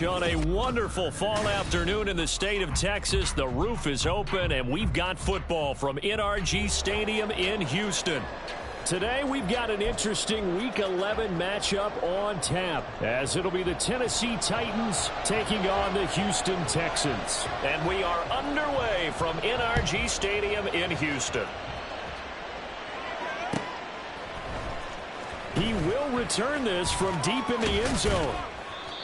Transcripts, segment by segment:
On a wonderful fall afternoon in the state of Texas, the roof is open and we've got football from NRG Stadium in Houston. Today we've got an interesting Week 11 matchup on tap, as it'll be the Tennessee Titans taking on the Houston Texans. And we are underway from NRG Stadium in Houston. He will return this from deep in the end zone.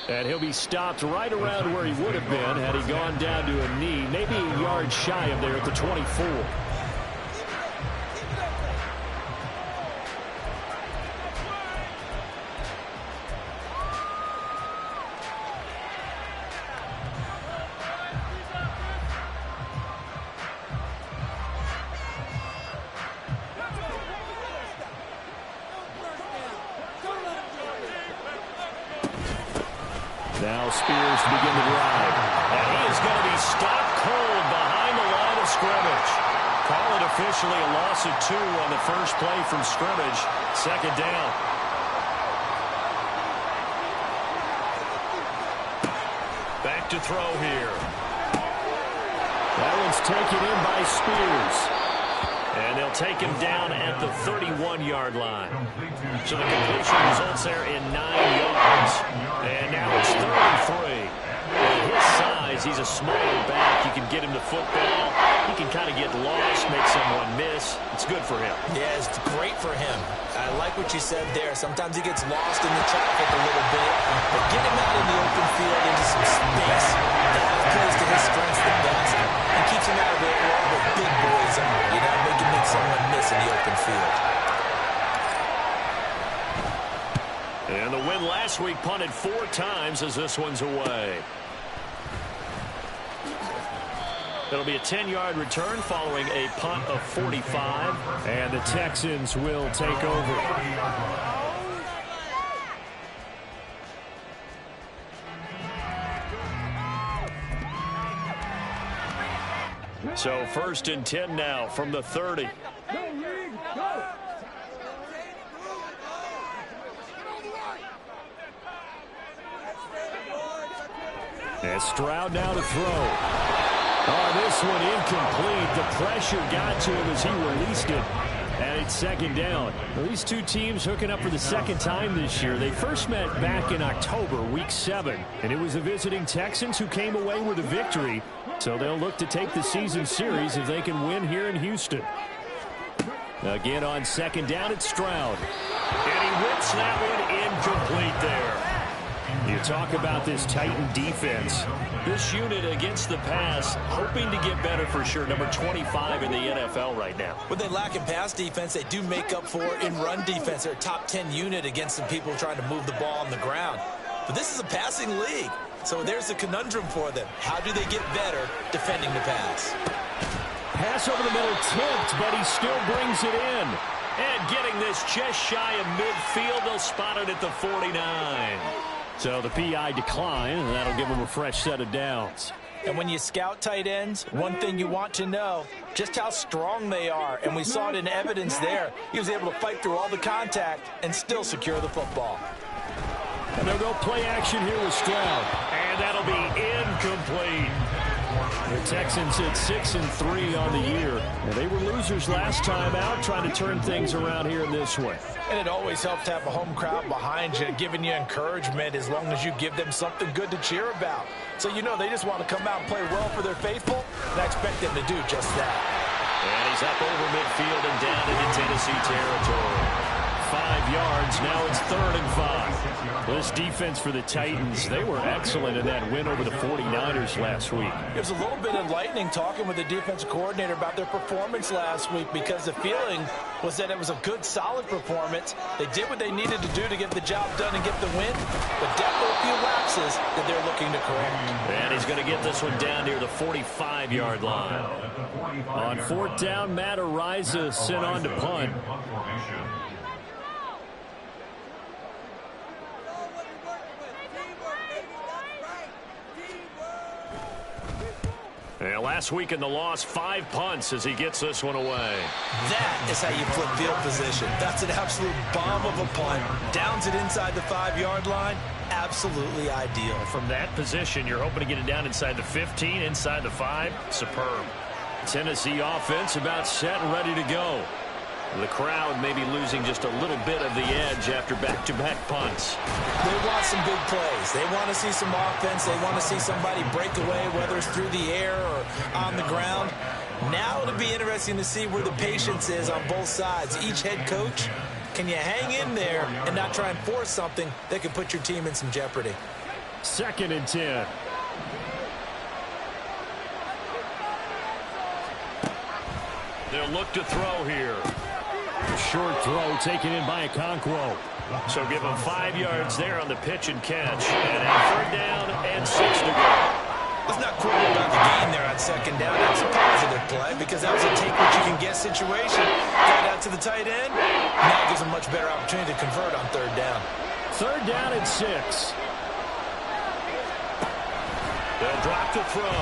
And he'll be stopped right around where he would have been had he gone down to a knee, maybe a yard shy of there at the 24. Now Spears to begin the drive. And he is going to be stopped cold behind the line of scrimmage. Call it officially a loss of 2 on the first play from scrimmage. Second down. Back to throw here. That one's taken in by Spears. And they'll take him down at the 31-yard line. So the completion results there in 9 yards. And now it's 33. At his size, he's a smaller back. You can get him the football. He can kind of get lost, make someone miss. It's good for him. Yeah, it's great for him. I like what you said there. Sometimes he gets lost in the traffic a little bit. But get him out in the open field into some space. That plays to his strengths the best. And keeps him out of where all the big boys are. You know, make someone miss in the open field. And the win last week punted 4 times as this one's away. It'll be a 10-yard return following a punt of 45. And the Texans will take over. So 1st and 10 now from the 30. And Stroud now to throw. Oh, this one incomplete. The pressure got to him as he released it. And it's 2nd down. Well, these two teams hooking up for the 2nd time this year. They first met back in October, Week 7. And it was the visiting Texans who came away with a victory. So they'll look to take the season series if they can win here in Houston. Again on 2nd down, it's Stroud. And he whips that one incomplete there. You talk about this Titan defense. This unit against the pass, hoping to get better for sure. Number 25 in the NFL right now. What they lack in pass defense, they do make up for in run defense. They're a top 10 unit against some people trying to move the ball on the ground. But this is a passing league. So there's a conundrum for them. How do they get better defending the pass? Pass over the middle tipped, but he still brings it in. And getting this just shy of midfield, they'll spot it at the 49. So the PI decline, and that'll give them a fresh set of downs. And when you scout tight ends, one thing you want to know, just how strong they are. And we saw it in evidence there. He was able to fight through all the contact and still secure the football. And they'll go play action here with Stroud. And that'll be incomplete. The Texans hit 6-3 on the year. And they were losers last time out, trying to turn things around here this way. And it always helps to have a home crowd behind you, giving you encouragement as long as you give them something good to cheer about. So you know they just want to come out and play well for their faithful, and I expect them to do just that. And he's up over midfield and down into Tennessee territory. yards. Now it's 3rd and 5. This defense for the Titans, they were excellent in that win over the 49ers last week. It was a little bit enlightening talking with the defensive coordinator about their performance last week, because the feeling was that it was a good, solid performance. They did what they needed to do to get the job done and get the win, but definitely a few lapses that they're looking to correct. And he's going to get this one down near the 45-yard line. On 4th down, Matt Ariza sent on to punt. And last week in the loss, 5 punts as he gets this one away. That is how you flip field position. That's an absolute bomb of a punt. Downs it inside the 5-yard line. Absolutely ideal. From that position, you're hoping to get it down inside the 15, inside the 5. Superb. Tennessee offense about set and ready to go. The crowd may be losing just a little bit of the edge after back-to-back punts. They want some big plays. They want to see some offense. They want to see somebody break away, whether it's through the air or on the ground. Now it'll be interesting to see where the patience is on both sides. Each head coach, can you hang in there and not try and force something that could put your team in some jeopardy? 2nd and 10. They'll look to throw here. Short throw taken in by Okonkwo. So give him 5 yards there on the pitch and catch. And a 3rd down and 6 to go. Let's not quibble about the gain there on 2nd down. That's a positive play because that was a take-what-you-can-get situation. Got out to the tight end. Now it gives them much better opportunity to convert on 3rd down. 3rd down and 6. They'll drop to throw.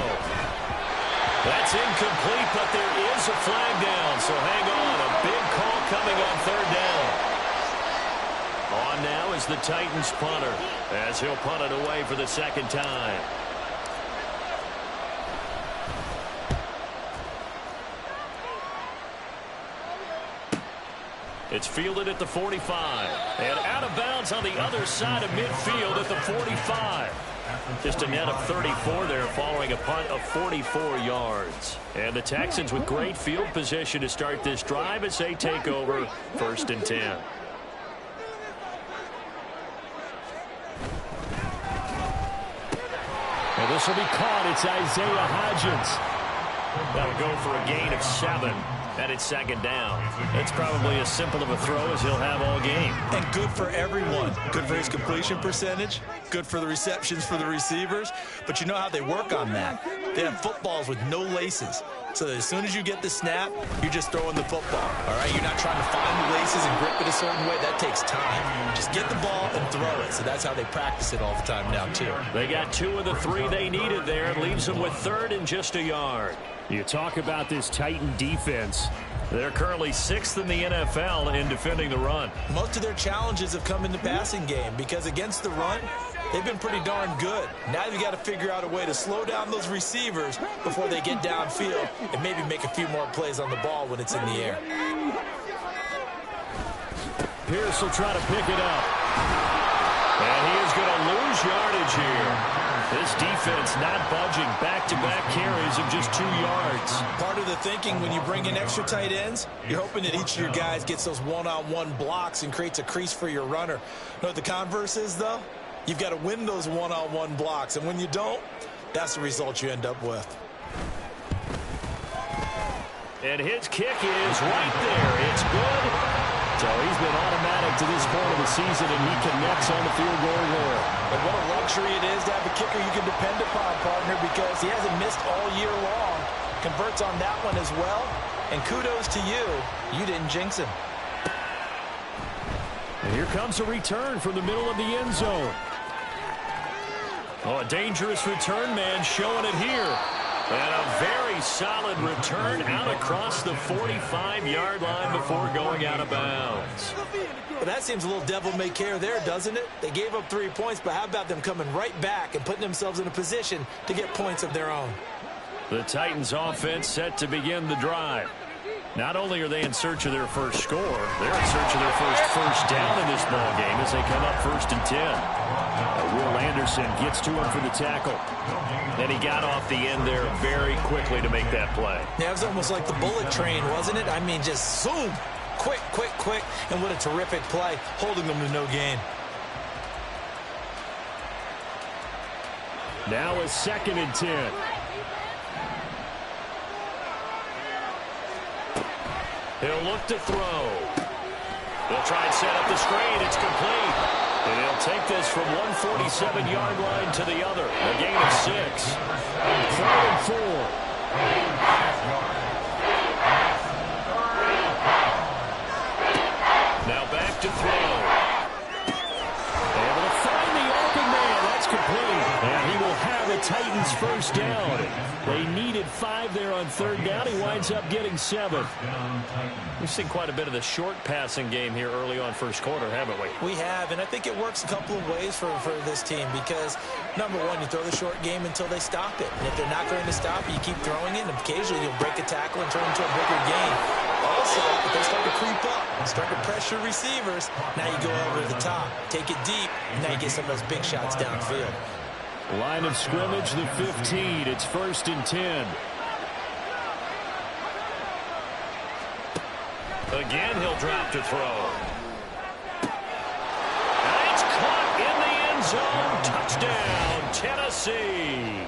That's incomplete, but there is a flag down, so hang on. A big call coming on 3rd down. On now is the Titans punter, as he'll punt it away for the 2nd time. It's fielded at the 45, and out of bounds on the other side of midfield at the 45. Just a net of 34 there following a punt of 44 yards. And the Texans with great field position to start this drive as they take over 1st and 10. And this will be caught. It's Isaiah Hodgins. That'll go for a gain of 7. And it's 2nd down. It's probably as simple of a throw as he'll have all game. And good for everyone. Good for his completion percentage. Good for the receptions for the receivers. But you know how they work on that. They have footballs with no laces. So that as soon as you get the snap, you're just throwing the football. All right? You're not trying to find the laces and grip it a certain way. That takes time. Just get the ball and throw it. So that's how they practice it all the time now, too. They got 2 of the 3 they needed there. It leaves them with 3rd and just a yard. You talk about this Titan defense. They're currently 6th in the NFL in defending the run. Most of their challenges have come in the passing game because against the run, they've been pretty darn good. Now you've got to figure out a way to slow down those receivers before they get downfield and maybe make a few more plays on the ball when it's in the air. Pierce will try to pick it up. And he is going to lose yardage here. This defense not budging. Back-to-back carries of just 2 yards. Part of the thinking when you bring in extra tight ends, you're hoping that each of your guys gets those one-on-one blocks and creates a crease for your runner. You know what the converse is, though? You've got to win those one-on-one blocks. And when you don't, that's the result you end up with. And his kick is right there. It's good. So he's been automatic to this point of the season, and he connects on the field goal there. And what a luxury it is to have a kicker you can depend upon, partner, because he hasn't missed all year long. Converts on that one as well. And kudos to you. You didn't jinx him. And here comes a return from the middle of the end zone. Oh, a dangerous return man showing it here. And a very solid return out across the 45-yard line before going out of bounds. Well, that seems a little devil-may-care there, doesn't it? They gave up 3 points, but how about them coming right back and putting themselves in a position to get points of their own? The Titans offense set to begin the drive. Not only are they in search of their first score, they're in search of their first down in this ball game as they come up 1st and 10. Will Anderson gets to him for the tackle. And he got off the end there very quickly to make that play. Yeah, it was almost like the bullet train, wasn't it? I mean, just zoom, quick, and what a terrific play, holding them to no gain. Now a 2nd and 10. He'll look to throw. He'll try and set up the screen. It's complete. And he'll take this from 147-yard line to the other. A gain of 6. 3rd and 4. Now back to throw. Able to find the open man. That's complete. And he will have the Titans first down. They needed 5 there on 3rd down. He winds up getting 7. We've seen quite a bit of the short passing game here early on first quarter, haven't we? We have, and I think it works a couple of ways for this team because, number one, you throw the short game until they stop it. And if they're not going to stop it, you keep throwing it, and occasionally you'll break a tackle and turn it into a bigger gain. Also, if they start to creep up and start to pressure receivers, now you go over the top, take it deep, and now you get some of those big shots downfield. Line of scrimmage, the 15. It's 1st and 10. Again, he'll drop to throw. And it's caught in the end zone. Touchdown, Tennessee.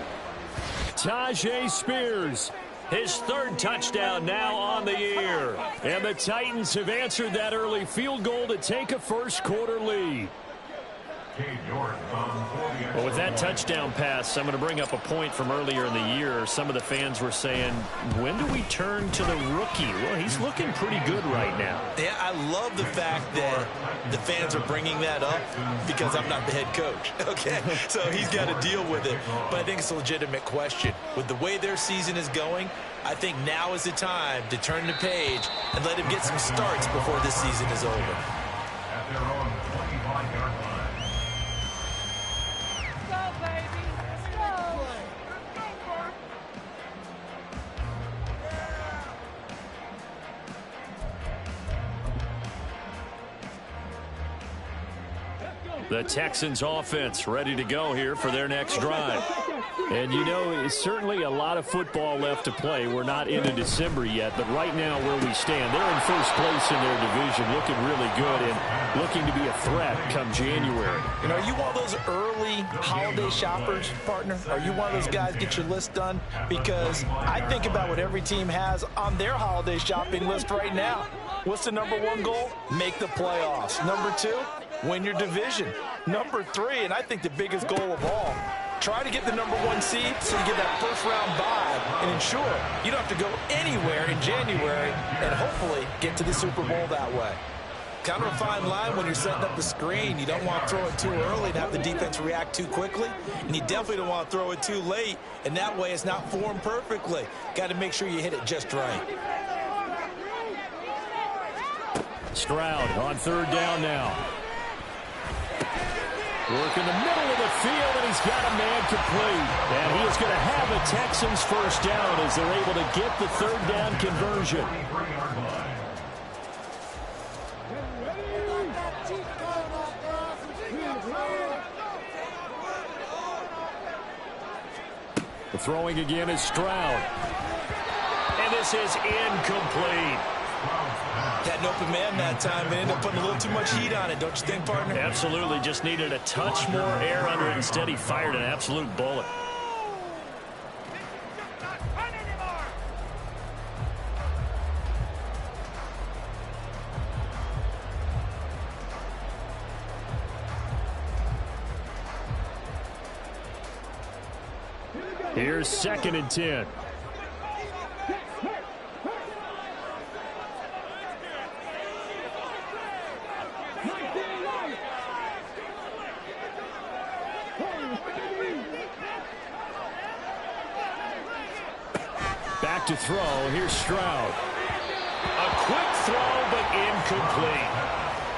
Tajay Spears, his 3rd touchdown now on the year. And the Titans have answered that early field goal to take a first quarter lead. Well, with that touchdown pass, I'm going to bring up a point from earlier in the year. Some of the fans were saying, when do we turn to the rookie? Well, he's looking pretty good right now. Yeah, I love the fact that the fans are bringing that up because I'm not the head coach. Okay, so he's got to deal with it. But I think it's a legitimate question. With the way their season is going, I think now is the time to turn the page and let him get some starts before this season is over. At their own 25-yard line. The Texans offense ready to go here for their next drive. And, you know, it's certainly a lot of football left to play. We're not into December yet, but right now where we stand, they're in first place in their division, looking really good and looking to be a threat come January. You know, are you one of those early holiday shoppers, partner? Are you one of those guys get your list done? Because I think about what every team has on their holiday shopping list right now. What's the number 1 goal? Make the playoffs. Number 2, win your division. Number 3, and I think the biggest goal of all, try to get the number 1 seed so you get that first-round bye and ensure you don't have to go anywhere in January and hopefully get to the Super Bowl that way. Kind of a fine line when you're setting up the screen. You don't want to throw it too early and have the defense react too quickly, and you definitely don't want to throw it too late, and that way it's not formed perfectly. Got to make sure you hit it just right. Stroud on 3rd down now. Work in the middle of the field, and he's got a man complete. And he is going to have a Texans first down as they're able to get the 3rd down conversion. The throwing again is Stroud. And this is incomplete. Had an open man that time and ended up putting a little too much heat on it, don't you think, partner? Absolutely. Just needed a touch more air under it. Instead, he fired an absolute bullet. Here's 2nd and 10. Back to throw. Here's Stroud. A quick throw, but incomplete.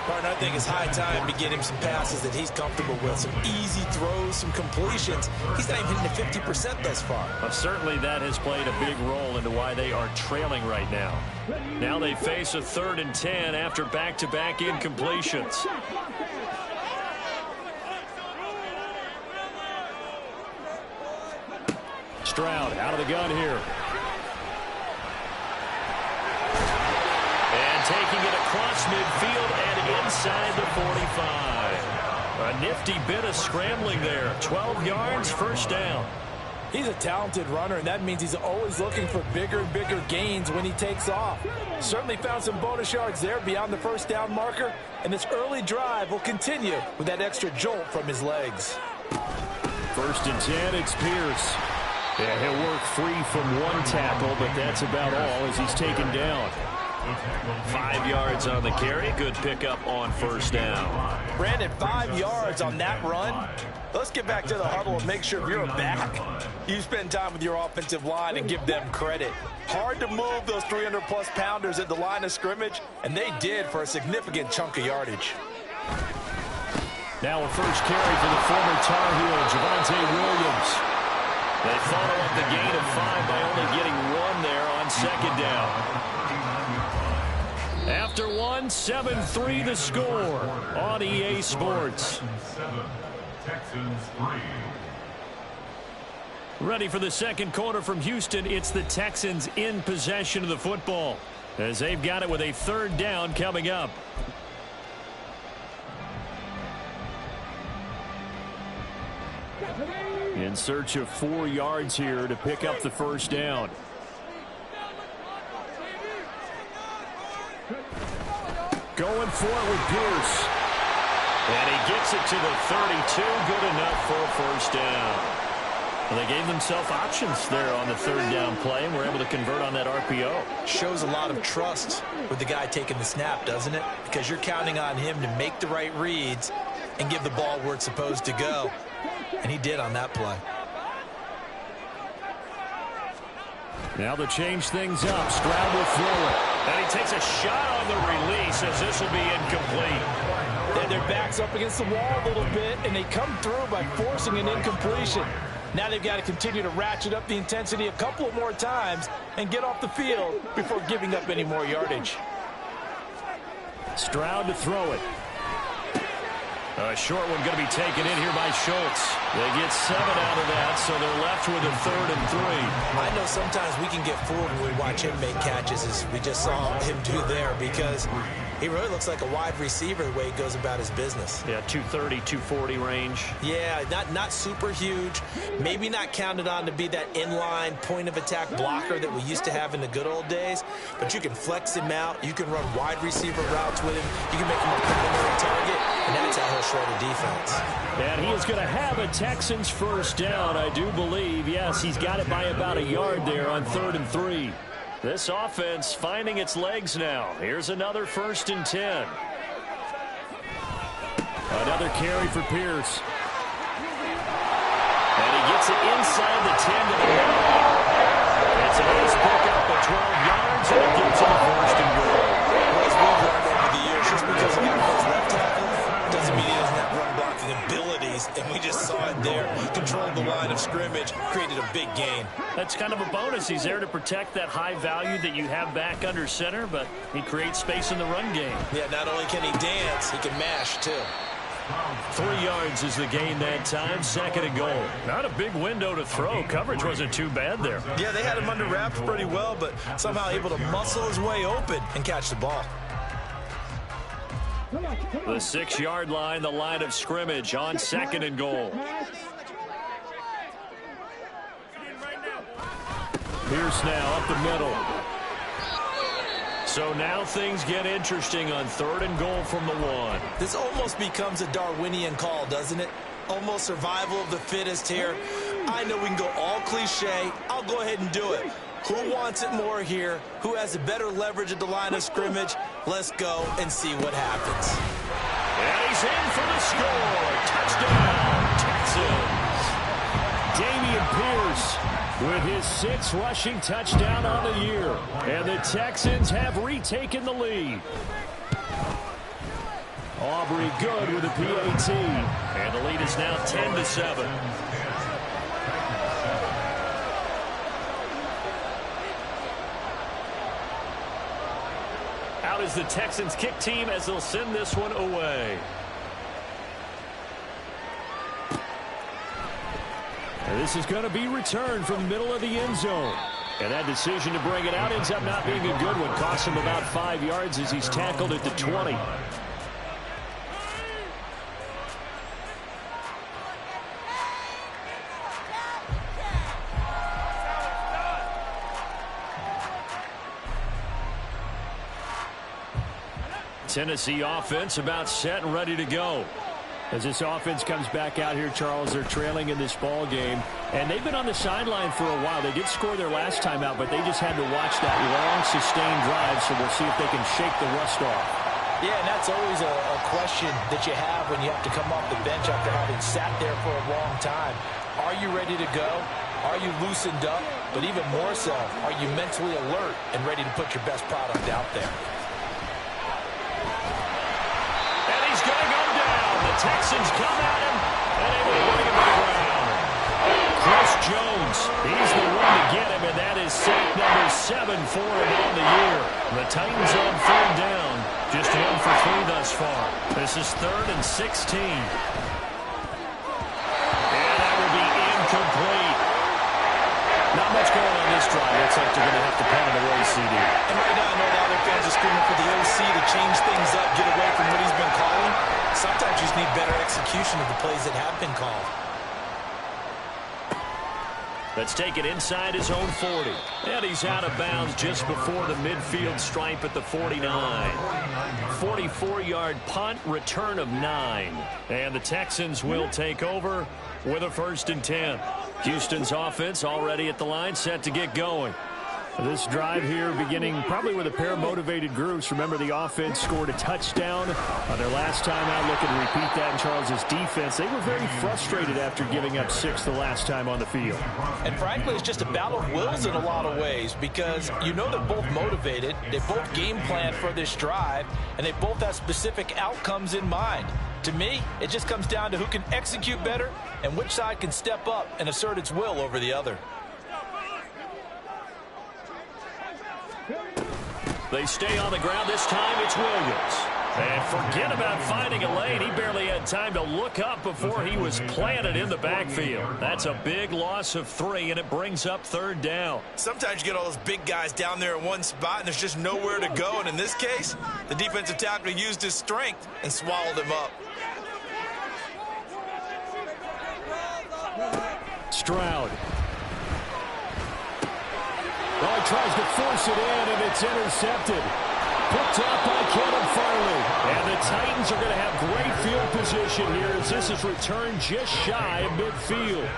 Partner, I think it's high time to get him some passes that he's comfortable with. Some easy throws, some completions. He's not even hitting the 50% thus far. Well, certainly that has played a big role into why they are trailing right now. Now they face a 3rd and 10 after back-to-back incompletions. Stroud out of the gun here. And taking it across midfield and inside the 45. A nifty bit of scrambling there. 12 yards, first down. He's a talented runner, and that means he's always looking for bigger and bigger gains when he takes off. Certainly found some bonus yards there beyond the first down marker, and this early drive will continue with that extra jolt from his legs. 1st and 10, it's Pierce. Yeah, he'll work free from one tackle, but that's about all as he's taken down. 5 yards on the carry. Good pickup on first down. Brandon, 5 yards on that run. Let's get back to the huddle and make sure you're back. You spend time with your offensive line and give them credit. Hard to move those 300-plus pounders at the line of scrimmage, and they did for a significant chunk of yardage. Now a first carry for the former Tar Heel, Javonte Williams. They follow up the gain of 5 by only getting 1 there on 2nd down. After 1, 7-3 the score on EA Sports. Texans 3. Ready for the second quarter from Houston. It's the Texans in possession of the football as they've got it with a 3rd down coming up. In search of 4 yards here to pick up the first down. Going for it with Pierce. And he gets it to the 32. Good enough for a first down. Well, they gave themselves options there on the 3rd down play and were able to convert on that RPO. Shows a lot of trust with the guy taking the snap, doesn't it? Because you're counting on him to make the right reads and give the ball where it's supposed to go. And he did on that play. Now to change things up, Stroud will throw it. And he takes a shot on the release as this will be incomplete. And their back's up against the wall a little bit, and they come through by forcing an incompletion. Now they've got to continue to ratchet up the intensity a couple of more times and get off the field before giving up any more yardage. Stroud to throw it. A short one going to be taken in here by Schultz. They get 7 out of that, so they're left with a 3rd and 3. I know sometimes we can get fooled when we watch him make catches, as we just saw him do there, because he really looks like a wide receiver the way he goes about his business. Yeah, 230, 240 range. Yeah, not super huge. Maybe not counted on to be that inline point-of-attack blocker that we used to have in the good old days, but you can flex him out. You can run wide receiver routes with him. You can make him a primary target, and that's how he'll shred a defense. And he is going to have a Texans first down, I do believe. Yes, he's got it by about a yard there on 3rd and 3. This offense finding its legs now. Here's another 1st and 10. Another carry for Pierce. And he gets it inside the 10 to the 9. It's a nice pickup of 12 yards, and it gives him a 1st and goal. Well, as we've learned over the years, just because he got his left tackle doesn't mean he doesn't have run blocking abilities, and we just saw it there. Controlled the line of scrimmage, created a big gain. That's kind of a bonus. He's there to protect that high value that you have back under center, but he creates space in the run game. Yeah, not only can he dance, he can mash, too. 3 yards is the gain that time. 2nd and goal. Not a big window to throw. Coverage wasn't too bad there. Yeah, they had him under wraps pretty well, but somehow able to muscle his way open and catch the ball. The 6-yard line, the line of scrimmage on 2nd and goal. Pierce now up the middle. So now things get interesting on 3rd and goal from the 1. This almost becomes a Darwinian call, doesn't it? Almost survival of the fittest here. I know we can go all cliche. I'll go ahead and do it. Who wants it more here? Who has a better leverage at the line of scrimmage? Let's go and see what happens. And he's in for the score. Touchdown, Texans. Dameon Pierce with his 6th rushing touchdown on the year. And the Texans have retaken the lead. Aubrey good with a PAT. And the lead is now 10-7. Out is the Texans kick team as they'll send this one away. And this is going to be returned from the middle of the end zone. And that decision to bring it out ends up not being a good one. Costs him about 5 yards as he's tackled at the 20. Tennessee offense about set and ready to go. As this offense comes back out here, Charles, they're trailing in this ball game, and they've been on the sideline for a while. They did score their last time out, but they just had to watch that long, sustained drive, so we'll see if they can shake the rust off. Yeah, and that's always a question that you have when you have to come off the bench after having sat there for a long time. Are you ready to go? Are you loosened up? But even more so, are you mentally alert and ready to put your best product out there? And he's going to go down. The Texans come at him, and able to bring him to the ground. Chris Jones, he's the one to get him, and that is sack number 7 for him on the year. The Titans on 3rd down. Just 1 for 3 thus far. This is 3rd and 16. And that will be incomplete. Not much going on this drive. Looks like they're going to have to punt it away, CD. And right now, I know a lot of their fans are screaming for the OC to change things up, get away from what he's been calling. Sometimes you just need better execution of the plays that have been called. Let's take it inside his own 40. And he's out of bounds just before the midfield stripe at the 49. 44-yard punt, return of 9. And the Texans will take over with a 1st and 10. Houston's offense already at the line, set to get going. This drive here beginning probably with a pair of motivated groups. Remember, the offense scored a touchdown on their last time out. Looking to repeat that in Charles's defense. They were very frustrated after giving up 6 the last time on the field. And frankly, it's just a battle of wills in a lot of ways because you know they're both motivated. They both game plan for this drive, and they both have specific outcomes in mind. To me, it just comes down to who can execute better and which side can step up and assert its will over the other. They stay on the ground. This time it's Williams. And forget about finding a lane. He barely had time to look up before he was planted in the backfield. That's a big loss of 3, and it brings up 3rd down. Sometimes you get all those big guys down there in one spot, and there's just nowhere to go. And in this case, the defensive tackle used his strength and swallowed him up. Stroud. Oh, he tries to force it in, and it's intercepted. Picked up by Kevin Farley. And the Titans are going to have great field position here as this is returned just shy of midfield.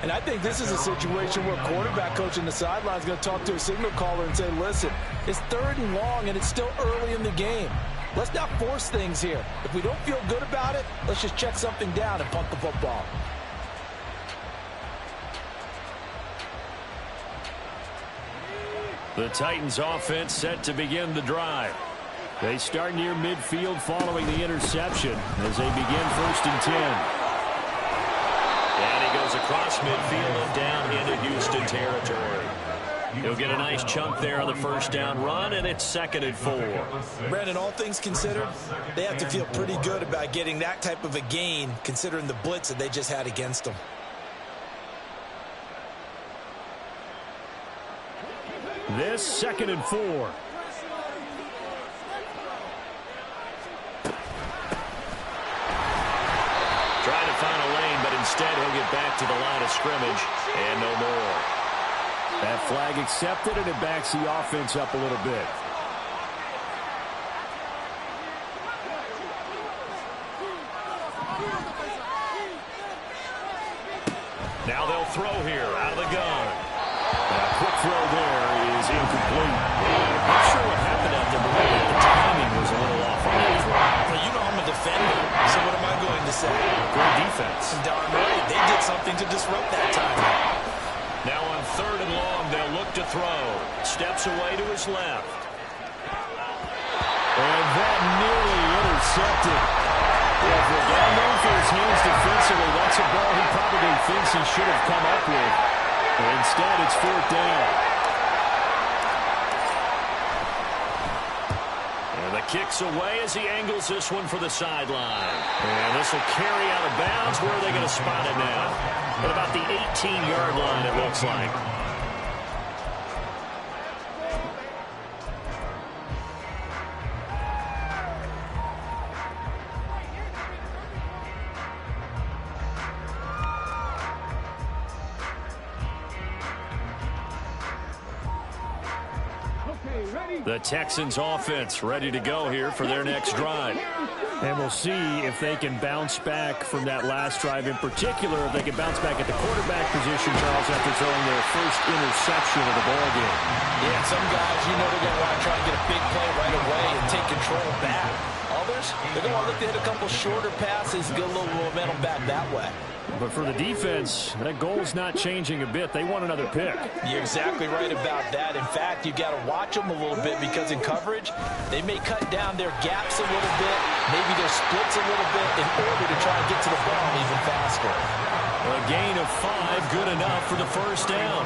And I think this is a situation where quarterback coach in the sideline is going to talk to a signal caller and say, listen, it's 3rd and long, and it's still early in the game. Let's not force things here. If we don't feel good about it, let's just check something down and punt the football. The Titans offense set to begin the drive. They start near midfield following the interception as they begin 1st and 10. And he goes across midfield and down into Houston territory. He'll get a nice chunk there on the 1st down run, and it's 2nd and 4. Brandon, all things considered, they have to feel pretty good about getting that type of a gain considering the blitz that they just had against them. This 2nd and 4. Trying to find a lane, but instead he'll get back to the line of scrimmage and no more. That flag accepted, and it backs the offense up a little bit. Now they'll throw here out of the gun. A quick throw there is incomplete. Not sure what happened out there, but the timing was a little off on that throw. Well, you know I'm a defender, so what am I going to say? Great defense. And darn right, they did something to disrupt that timing. Now on 3rd and long, they'll look to throw. Steps away to his left. And that nearly intercepted. Yeah, if we're down there for his hands defensively, that's a ball he probably thinks he should have come up with. Instead, it's 4th down. And the kick's away as he angles this one for the sideline. And this will carry out of bounds. Where are they going to spot it now? At about the 18-yard line, it looks like. The Texans offense ready to go here for their next drive. And we'll see if they can bounce back from that last drive in particular, if they can bounce back at the quarterback position, Charles, after throwing their first interception of the ball game. Yeah, some guys, you know they're going to want to try to get a big play right away and take control back. Others, they're going to look to hit a couple shorter passes, get a little momentum back that way. But for the defense, that goal's not changing a bit. They want another pick. You're exactly right about that. In fact, you got to watch them a little bit because in coverage, they may cut down their gaps a little bit, maybe their splits a little bit in order to try and get to the ball even faster. A gain of 5, good enough for the first down.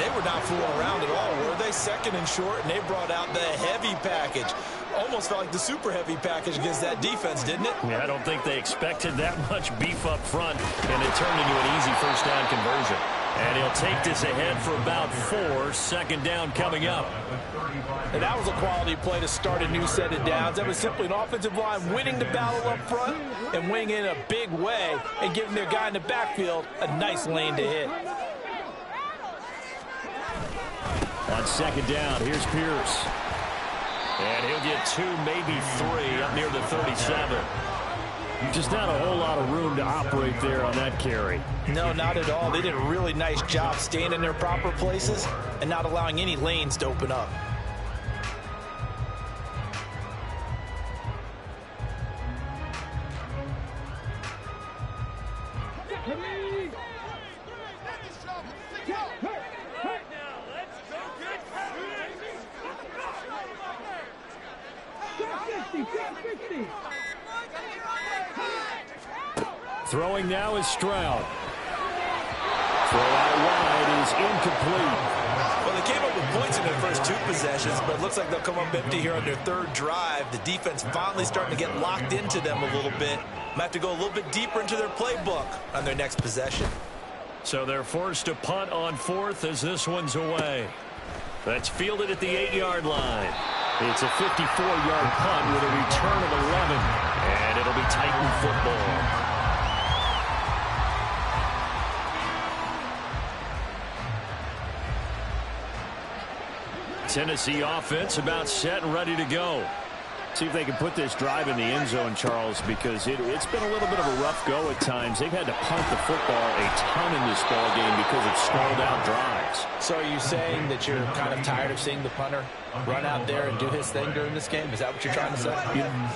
They were not fooling around at all, were they? Second and short, and they brought out the heavy package. Almost felt like the super heavy package against that defense, didn't it? Yeah, I don't think they expected that much beef up front, and it turned into an easy first down conversion. And he'll take this ahead for about 4, second down coming up. And that was a quality play to start a new set of downs. That was simply an offensive line winning the battle up front and winning in a big way and giving their guy in the backfield a nice lane to hit. On second down, here's Pierce. And he'll get 2, maybe 3 up near the 37. Just not a whole lot of room to operate there on that carry. No, not at all. They did a really nice job staying in their proper places and not allowing any lanes to open up. Throwing now is Stroud. Throw out wide is incomplete. Well, they came up with points in their first 2 possessions, but it looks like they'll come up empty here on their 3rd drive. The defense finally starting to get locked into them a little bit. Might have to go a little bit deeper into their playbook on their next possession. So they're forced to punt on 4th as this one's away. That's fielded at the 8-yard line. It's a 54-yard punt with a return of 11. And it'll be Titan football. Tennessee offense about set and ready to go. See if they can put this drive in the end zone, Charles, because it's been a little bit of a rough go at times. They've had to punt the football a ton in this ball game because of stalled out drives. So are you saying that you're kind of tired of seeing the punter run out there and do his thing during this game? Is that what you're trying to say?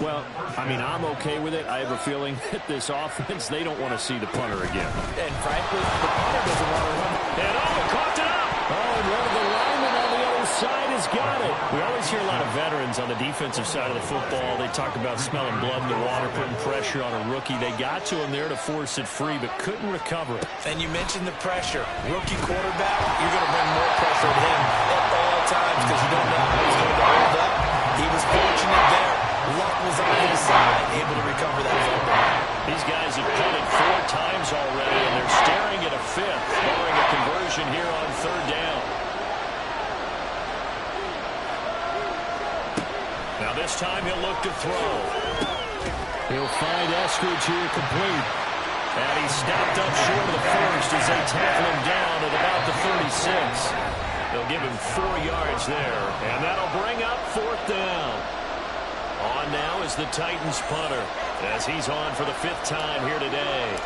Well, I mean, I'm okay with it. I have a feeling that this offense, they don't want to see the punter again. And frankly, the punter doesn't want to run. And coughed it up. Oh, and one of the linemen on the other side has got it. We always hear a lot of veterans on the defensive side of the football. They talk about smelling blood in the water, putting pressure on a rookie. They got to him there to force it free, but couldn't recover it. And you mentioned the pressure. Rookie quarterback, you're going to bring more pressure at him at all times because you don't know how he's going to hold up. He was fortunate there. Luck was on his side, able to recover that fumble. These guys have punted 4 times already, and they're staring at a 5th, barring a conversion here on 3rd down. Now this time he'll look to throw. He'll find Eskridge here complete. And he's stopped up short of the first as they tackle him down at about the 36. They'll give him 4 yards there, and that'll bring up 4th down. On now is the Titans punter as he's on for the 5th time here today.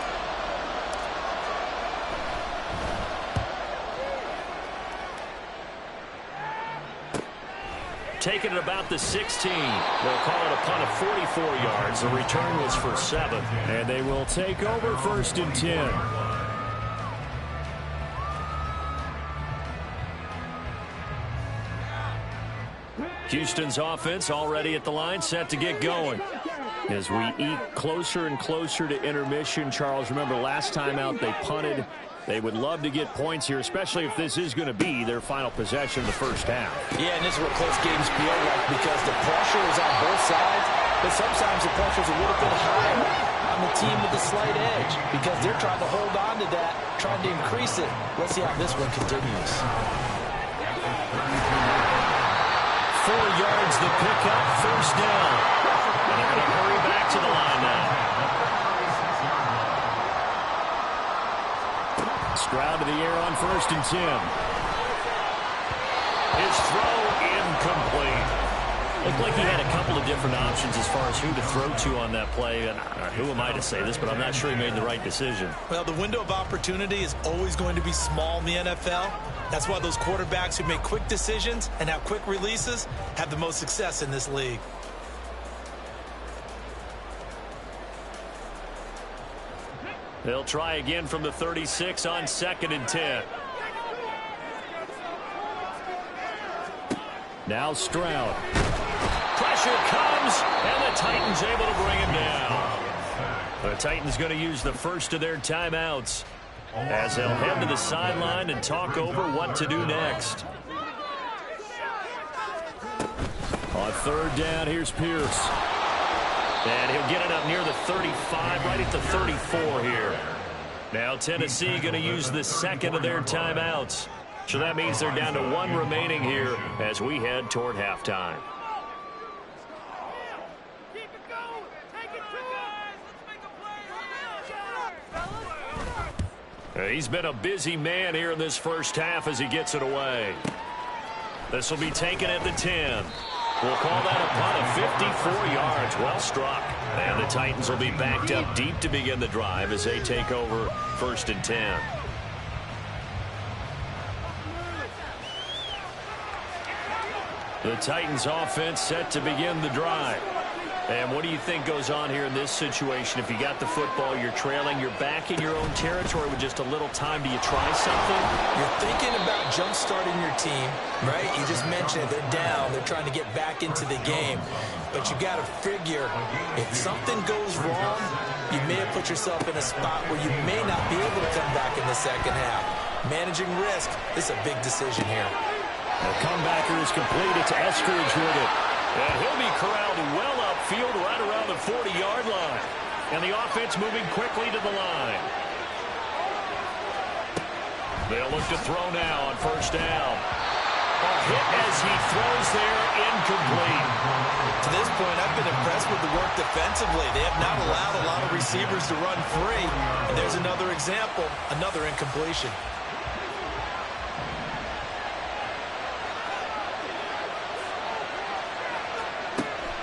Taken at about the 16. They'll call it a punt of 44 yards. The return was for 7. And they will take over 1st and 10. Houston's offense already at the line, set to get going. As we eke closer and closer to intermission, Charles, remember last time out they punted. They would love to get points here, especially if this is going to be their final possession of the first half. Yeah, and this is what close games feel like because the pressure is on both sides, but sometimes the pressure is a little bit higher on the team with the slight edge because they're trying to hold on to that, trying to increase it. Let's see how this one continues. 4 yards the pickup, 1st down. And they're going to hurry back to the line now. Stroud to the air on 1st and 10. His throw incomplete. Looked like he had a couple of different options as far as who to throw to on that play. And who am I to say this, but I'm not sure he made the right decision. Well, the window of opportunity is always going to be small in the NFL. That's why those quarterbacks who make quick decisions and have quick releases have the most success in this league. They'll try again from the 36 on 2nd and 10. Now Stroud. Pressure comes, and the Titans able to bring him down. The Titans going to use the first of their timeouts as they'll head to the sideline and talk over what to do next. On 3rd down, here's Pierce. And he'll get it up near the 35, right at the 34 here. Now Tennessee going to use the second of their timeouts. So that means they're down to 1 remaining here as we head toward halftime. He's been a busy man here in this first half as he gets it away. This will be taken at the 10. We'll call that a punt of 54 yards. Well struck. And the Titans will be backed up deep to begin the drive as they take over 1st and 10. The Titans offense set to begin the drive. And what do you think goes on here in this situation? If you got the football, you're trailing, you're back in your own territory with just a little time. Do you try something? You're thinking about jump-starting your team, right? You just mentioned it. They're down. They're trying to get back into the game. But you got to figure, if something goes wrong, you may have put yourself in a spot where you may not be able to come back in the second half. Managing risk is a big decision here. The comebacker is complete. It's Eskridge with it. And he'll be corralled well upfield right around the 40-yard line. And the offense moving quickly to the line. They'll look to throw now on 1st down. A hit as he throws there, incomplete. To this point, I've been impressed with the work defensively. They have not allowed a lot of receivers to run free. And there's another example, another incompletion.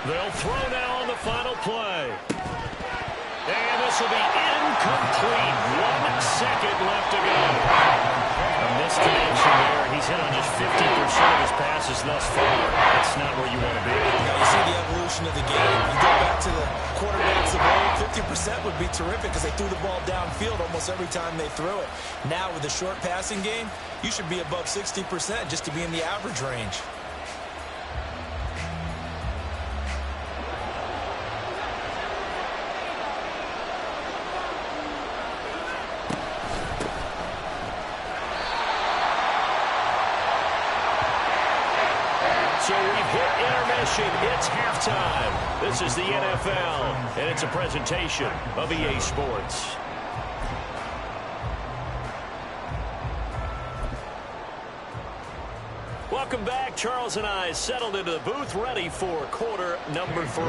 They'll throw now on the final play. And this will be incomplete. 1 second left to go. A missed connection there. He's hit on just 50% of his passes thus far. That's not where you want to be. Now you see the evolution of the game. You go back to the quarterbacks of old, 50% would be terrific because they threw the ball downfield almost every time they threw it. Now with the short passing game, you should be above 60% just to be in the average range. It's halftime. This is the NFL, and it's a presentation of EA Sports. Welcome back. Charles and I settled into the booth, ready for quarter number 3.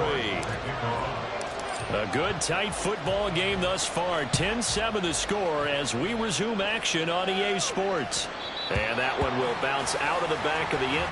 A good, tight football game thus far. 10-7 the score as we resume action on EA Sports. And that one will bounce out of the back of the end.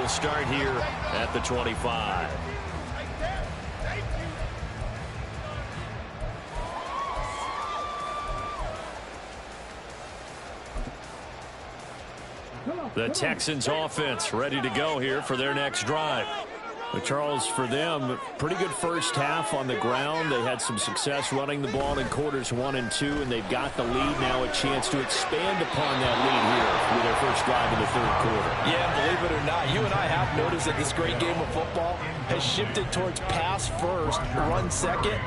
will start here at the 25. The Texans offense ready to go here for their next drive. But Charles, for them, pretty good first half on the ground. They had some success running the ball in quarters 1 and 2, and they've got the lead now, a chance to expand upon that lead here with their first drive in the third quarter. Yeah, believe it or not, you and I have noticed that this great game of football has shifted towards pass first, run second.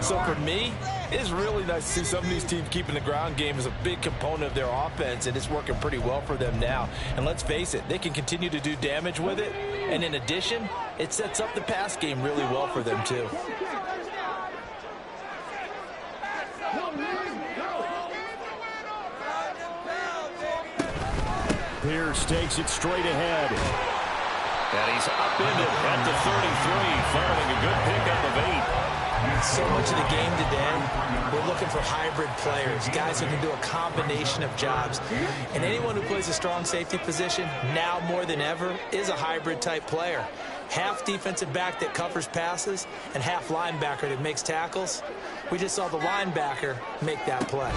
So for me, it's really nice to see some of these teams keeping the ground game as a big component of their offense, and it's working pretty well for them now. And let's face it, they can continue to do damage with it. And in addition, it sets up the pass game really well for them, too. Pierce takes it straight ahead. And he's upended at the 33, following a good pickup of 8. So much of the game today, we're looking for hybrid players, guys who can do a combination of jobs. And anyone who plays a strong safety position, now more than ever, is a hybrid type player. Half defensive back that covers passes and half linebacker that makes tackles. We just saw the linebacker make that play.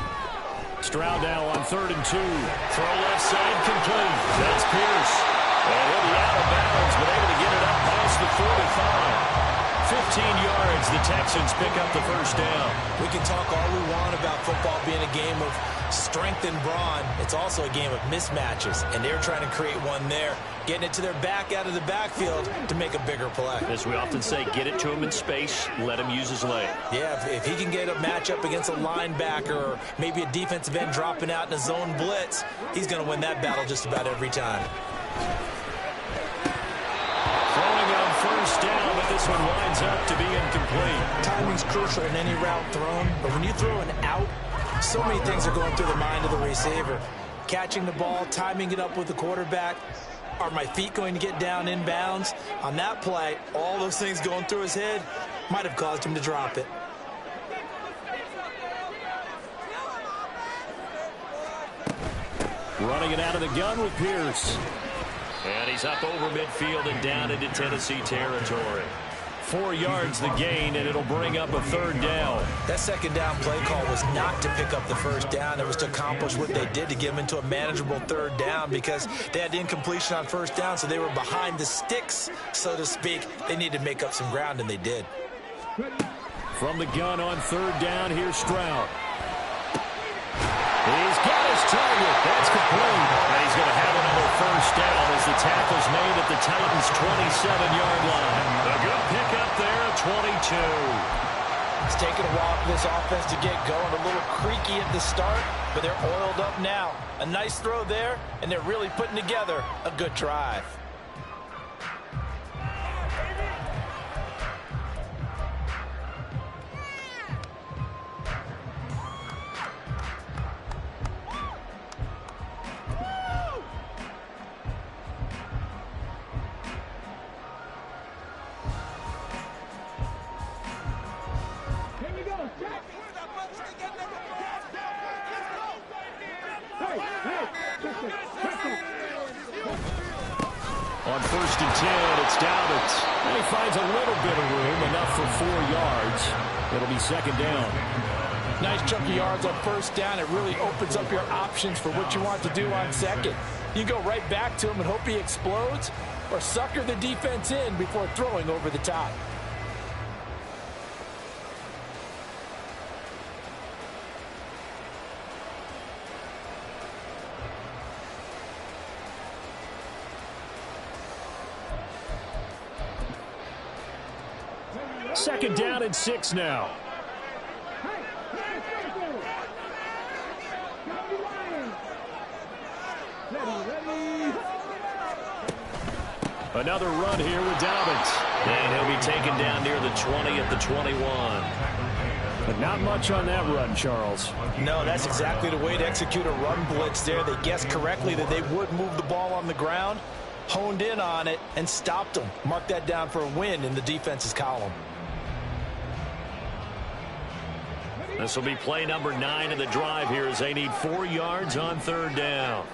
Stroud now on 3rd and 2. Throw left side complete. That's Pierce. And he'll be out of bounds, but able to get it up past the 45. 15 yards, the Texans pick up the first down. We can talk all we want about football being a game of strength and brawn. It's also a game of mismatches, and they're trying to create one there, getting it to their back out of the backfield to make a bigger play. As we often say, get it to him in space, let him use his leg. Yeah, if he can get a matchup against a linebacker or maybe a defensive end dropping out in a zone blitz, he's going to win that battle just about every time. Throwing on first down, but this one winds up to be incomplete. Timing's crucial in any route thrown, but when you throw an out, so many things are going through the mind of the receiver. Catching the ball, timing it up with the quarterback. Are my feet going to get down in bounds? On that play, all those things going through his head might have caused him to drop it. Running it out of the gun with Pierce. And he's up over midfield and down into Tennessee territory. 4 yards the gain, and it'll bring up a 3rd down. That 2nd down play call was not to pick up the 1st down. It was to accomplish what they did to get them into a manageable 3rd down because they had incompletion on 1st down, so they were behind the sticks, so to speak. They needed to make up some ground, and they did. From the gun on 3rd down, here's Stroud. He's got his target. That's complete. And he's going to have another 1st down as the tackle's made at the Titans' 27-yard line. A good pickup there at 22. It's taken a while for this offense to get going. A little creaky at the start, but they're oiled up now. A nice throw there, and they're really putting together a good drive. On 1st and 10, it's Dowdens. And he finds a little bit of room, enough for 4 yards. It'll be 2nd down. Nice chunk of yards on 1st down. It really opens up your options for what you want to do on 2nd. You go right back to him and hope he explodes, or sucker the defense in before throwing over the top. Second down and 6 now. Another run here with Dobbins. And he'll be taken down near the 20 at the 21. But not much on that run, Charles. No, that's exactly the way to execute a run blitz there. They guessed correctly that they would move the ball on the ground, honed in on it, and stopped them. Mark that down for a win in the defense's column. This will be play number 9 of the drive here as they need 4 yards on 3rd down.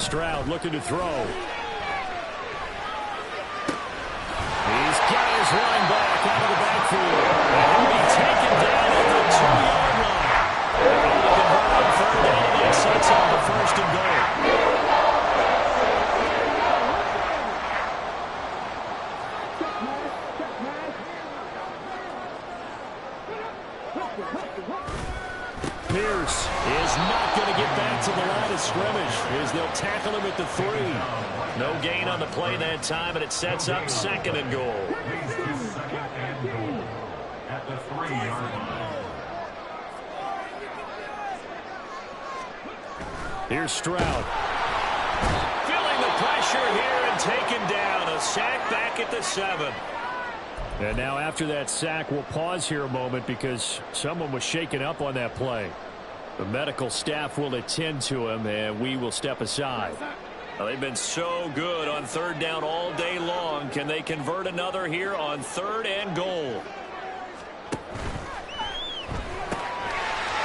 Stroud looking to throw. He's got his line back out of the backfield. And he'll be taken down at the 2-yard line. They're going to convert on third down, and that sets up the first and goal. Pierce is not going to get back to the line of scrimmage as they'll tackle him at the 3. No gain on the play that time, and it sets up second and goal. At the 3-yard line. Here's Stroud. Feeling the pressure here and taken down. A sack back at the 7. And now after that sack, we'll pause here a moment because someone was shaken up on that play. The medical staff will attend to him, and we will step aside. Well, they've been so good on third down all day long. Can they convert another here on third and goal?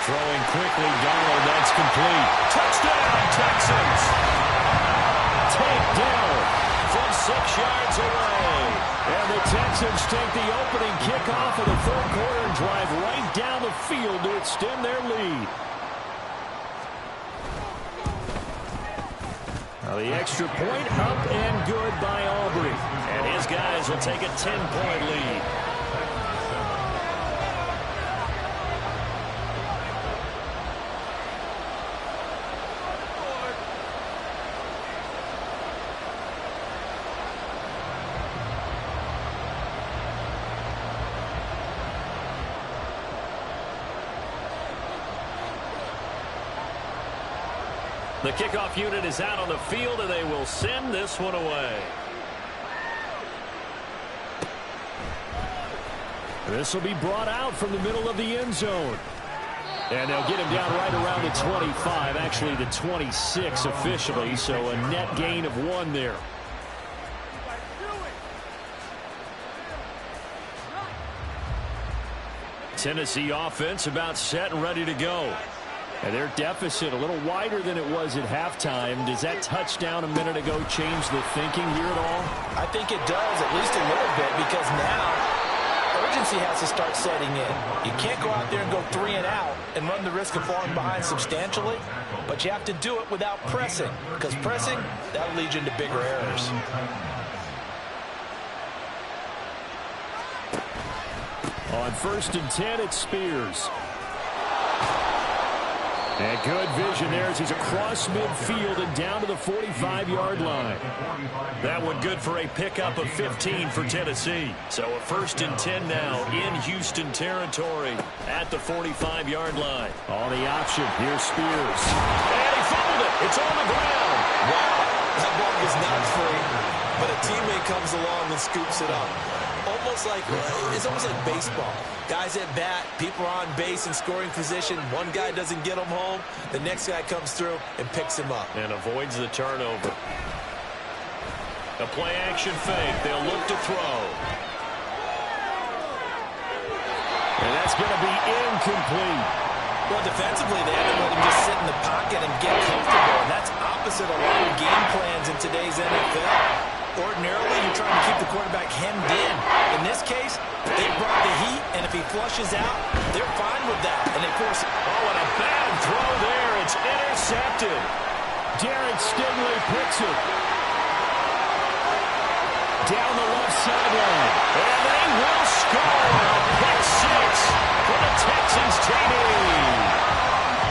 Throwing quickly, Donald, that's complete. Touchdown, Texans! Takedown from 6 yards away. And the Texans take the opening kickoff of the third quarter and drive right down the field to extend their lead. Now the extra point up and good by Aubrey. And his guys will take a 10-point lead. The kickoff unit is out on the field, and they will send this one away. This will be brought out from the middle of the end zone. And they'll get him down right around the 25, actually the 26 officially, so a net gain of 1 there. Tennessee offense about set and ready to go. And their deficit a little wider than it was at halftime. Does that touchdown a minute ago change the thinking here at all? I think it does, at least a little bit, because now urgency has to start setting in. You can't go out there and go 3 and out and run the risk of falling behind substantially, but you have to do it without pressing, because pressing, that'll lead you into bigger errors. On 1st and 10, it's Spears. And good vision there as he's across midfield and down to the 45-yard line. That one good for a pickup of 15 for Tennessee. So a 1st and 10 now in Houston territory at the 45-yard line. On the option, here's Spears. And he fumbled it. It's on the ground. Wow, that ball was not free, but a teammate comes along and scoops it up. It's almost like baseball. Guys at bat, people are on base in scoring position. One guy doesn't get him home. The next guy comes through and picks him up. And avoids the turnover. A play action fake. They'll look to throw. And that's going to be incomplete. Well, defensively, they haven't let him just sit in the pocket and get comfortable. And that's opposite a lot of game plans in today's NFL. Ordinarily, you're trying to keep the quarterback hemmed in. In this case, they brought the heat, and if he flushes out, they're fine with that. And they force it. Oh, and a bad throw there. It's intercepted. Derek Stingley picks it. Down the left sideline. And they will score. Pick 6 for the Texans TD.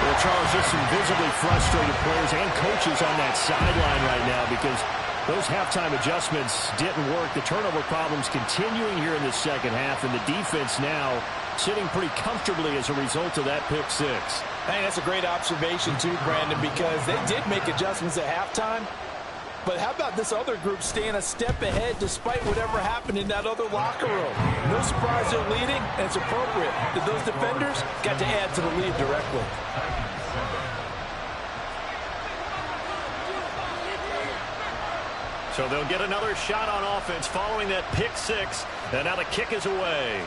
Well, Charles, just some visibly frustrated players and coaches on that sideline right now because those halftime adjustments didn't work. The turnover problems continuing here in the second half, and the defense now sitting pretty comfortably as a result of that pick 6. Hey, that's a great observation too, Brandon, because they did make adjustments at halftime. But how about this other group staying a step ahead despite whatever happened in that other locker room? No surprise they're leading, and it's appropriate that those defenders got to add to the lead directly. So they'll get another shot on offense following that pick 6. And now the kick is away.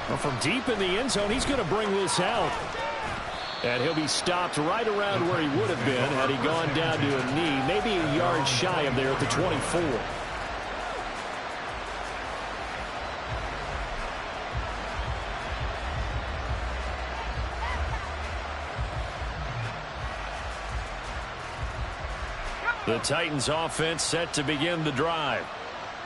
Well, from deep in the end zone, he's going to bring this out. And he'll be stopped right around where he would have been had he gone down to a knee, maybe a yard shy of there at the 24. The Titans offense set to begin the drive.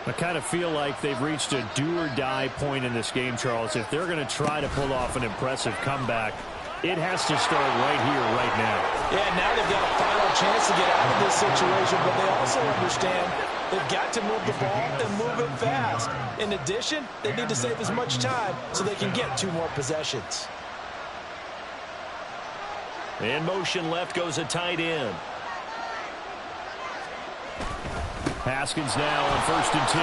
I kind of feel like they've reached a do-or-die point in this game, Charles. If they're going to try to pull off an impressive comeback, it has to start right here, right now. Yeah, now they've got a final chance to get out of this situation, but they also understand they've got to move the ball and move it fast. In addition, they need to save as much time so they can get 2 more possessions. In motion left goes a tight end. Haskins now on 1st and 10.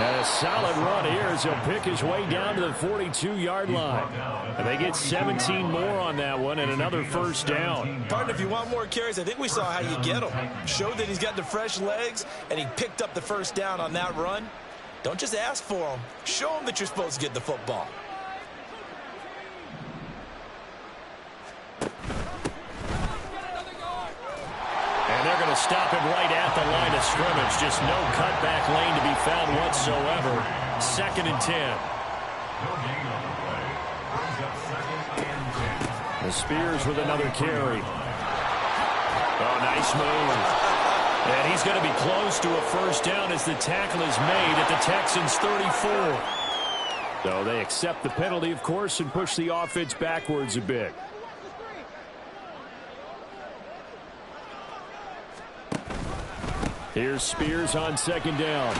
And a solid run here as he'll pick his way down to the 42-yard line. And they get 17 more on that one and another first down. Partner, if you want more carries, I think we saw how you get him. Showed that he's got the fresh legs, and he picked up the first down on that run. Don't just ask for him. Show him that you're supposed to get the football. And they're going to stop him right at the line of scrimmage. Just no cutback lane to be found whatsoever. 2nd and 10. The Spears with another carry. Oh, nice move. And he's going to be close to a first down as the tackle is made at the Texans' 34. So they accept the penalty, of course, and push the offense backwards a bit. Here's Spears on 2nd down.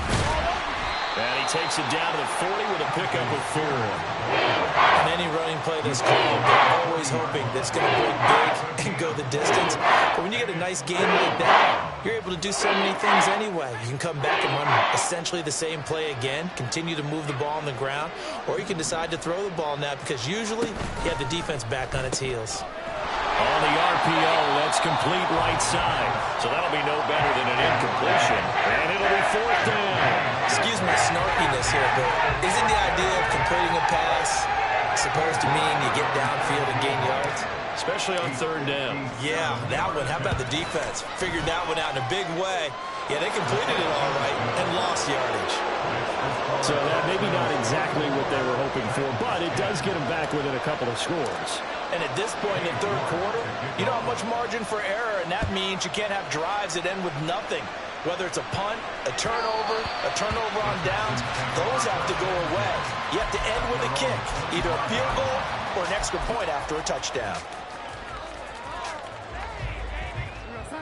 And he takes it down to the 40 with a pickup of 4. On any running play that's called, they're always hoping that it's going to break big and go the distance. But when you get a nice game like that, you're able to do so many things anyway. You can come back and run essentially the same play again, continue to move the ball on the ground, or you can decide to throw the ball now because usually you have the defense back on its heels. On the RPO, that's complete right side. So that'll be no better than an incompletion. And it'll be 4th down. Excuse my snarkiness here, but isn't the idea of completing a pass supposed to mean you get downfield and gain yards? Especially on 3rd down. Yeah, that one. How about the defense? Figured that one out in a big way. Yeah, they completed it all right and lost yardage. So that maybe not exactly what they were hoping for, but it does get them back within a couple of scores. And at this point in the 3rd quarter, you don't have much margin for error, and that means you can't have drives that end with nothing. Whether it's a punt, a turnover on downs, those have to go away. You have to end with a kick, either a field goal or an extra point after a touchdown.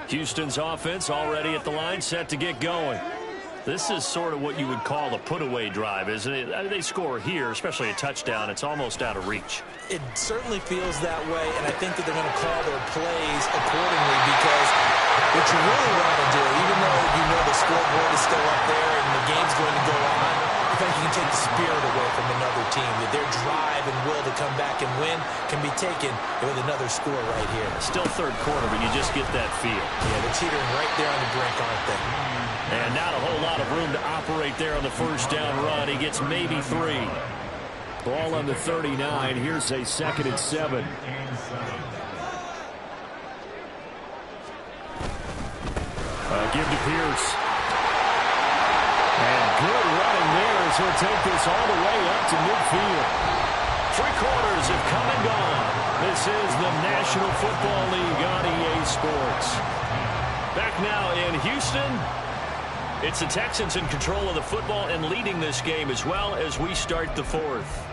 Houston's offense already at the line, set to get going. This is sort of what you would call a put-away drive, isn't it? I mean, they score here, especially a touchdown. It's almost out of reach. It certainly feels that way, and I think that they're going to call their plays accordingly because what you really want to do, even though you know the scoreboard is still up there and the game's going to go on, I think you can take the spirit away from another team. That their drive and will to come back and win can be taken with another score right here. Still 3rd quarter, but you just get that feel. Yeah, they're teetering right there on the brink, aren't they? And not a whole lot of room to operate there on the first down run. He gets maybe 3. Ball on the 39. Here's a 2nd and 7. Give to Pierce. And good running there as he'll take this all the way up to midfield. 3 quarters have come and gone. This is the National Football League on EA Sports. Back now in Houston. It's the Texans in control of the football and leading this game as well as we start the 4th.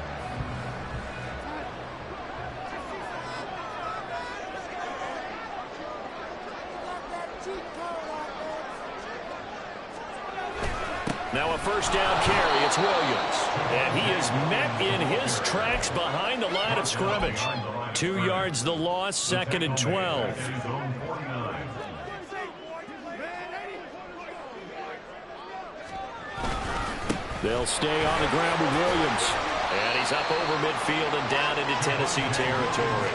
Now a first down carry. It's Williams. And he is met in his tracks behind the line of scrimmage. 2 yards the loss, 2nd and 12. They'll stay on the ground with Williams. And he's up over midfield and down into Tennessee territory.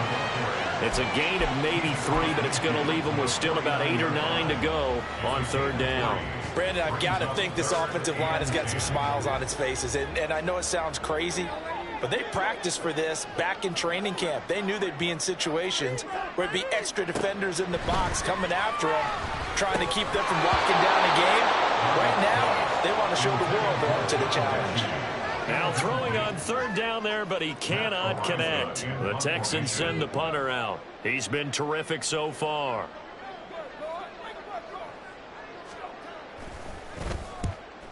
It's a gain of maybe 3, but it's going to leave them with still about 8 or 9 to go on 3rd down. Brandon, I've got to think this offensive line has got some smiles on its faces. And I know it sounds crazy, But they practiced for this back in training camp. They knew they'd be in situations where it'd be extra defenders in the box coming after them, trying to keep them from locking down a game. Right now, they want to show the world they're up to the challenge. Now throwing on third down there, but he cannot connect. The Texans send the punter out. He's been terrific so far.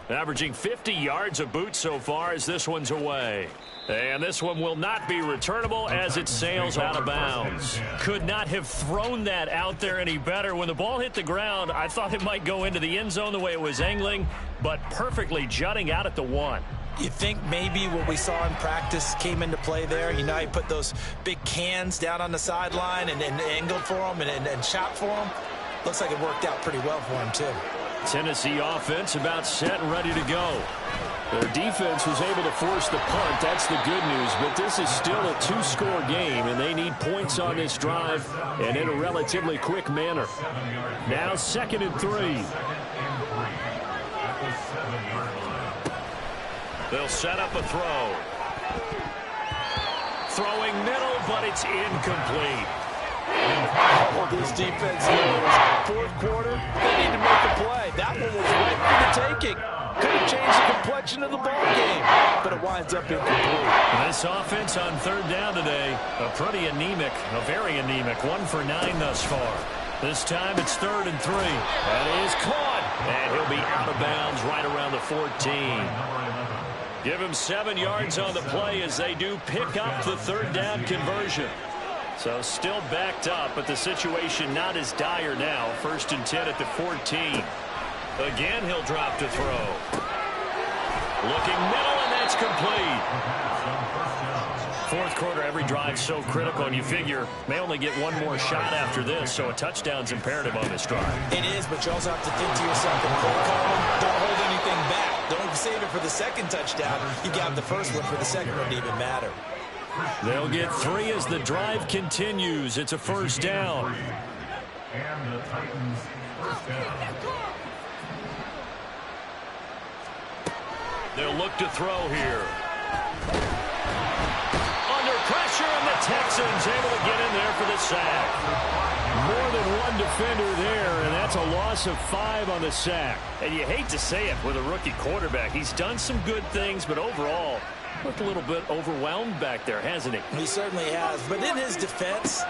Averaging 50 yards a boot so far as this one's away. And this one will not be returnable as it sails out of bounds. Could not have thrown that out there any better. When the ball hit the ground, I thought it might go into the end zone the way it was angling, but perfectly jutting out at the 1. You think maybe what we saw in practice came into play there? You know, he put those big cans down on the sideline and angled for him and shot for him. Looks like it worked out pretty well for him, too. Tennessee offense about set and ready to go. Their defense was able to force the punt. That's the good news. But this is still a 2-score game, and they need points on this drive and in a relatively quick manner. Now 2nd and 3. They'll set up a throw. Throwing middle, but it's incomplete. Well, this defense knows fourth quarter, they need to make a play. That one was right for the taking. Could have changed the complexion of the ball game, but it winds up incomplete. This offense on third down today, a very anemic, 1 for 9 thus far. This time it's 3rd and 3. That is caught, and he'll be out of bounds right around the 14. Give him 7 yards on the play as they do pick up the third down conversion. So still backed up, but the situation not as dire now. 1st and 10 at the 14. Again, he'll drop to throw. Looking middle, and that's complete. Fourth quarter, every drive so critical, and you figure may only get one more shot after this, so a touchdown's imperative on this drive. It is, but you also have to think to yourself, don't hold anything back. Don't save it for the second touchdown. You got the first one for the second one to even matter. They'll get 3 as the drive continues. It's a 1st down. And the Titans first down. They'll look to throw here. Under pressure, and the Texans able to get in there for the sack. More than one defender there, and that's a loss of 5 on the sack. And you hate to say it with a rookie quarterback. He's done some good things, but overall, looked a little bit overwhelmed back there, hasn't he? He certainly has. But in his defense,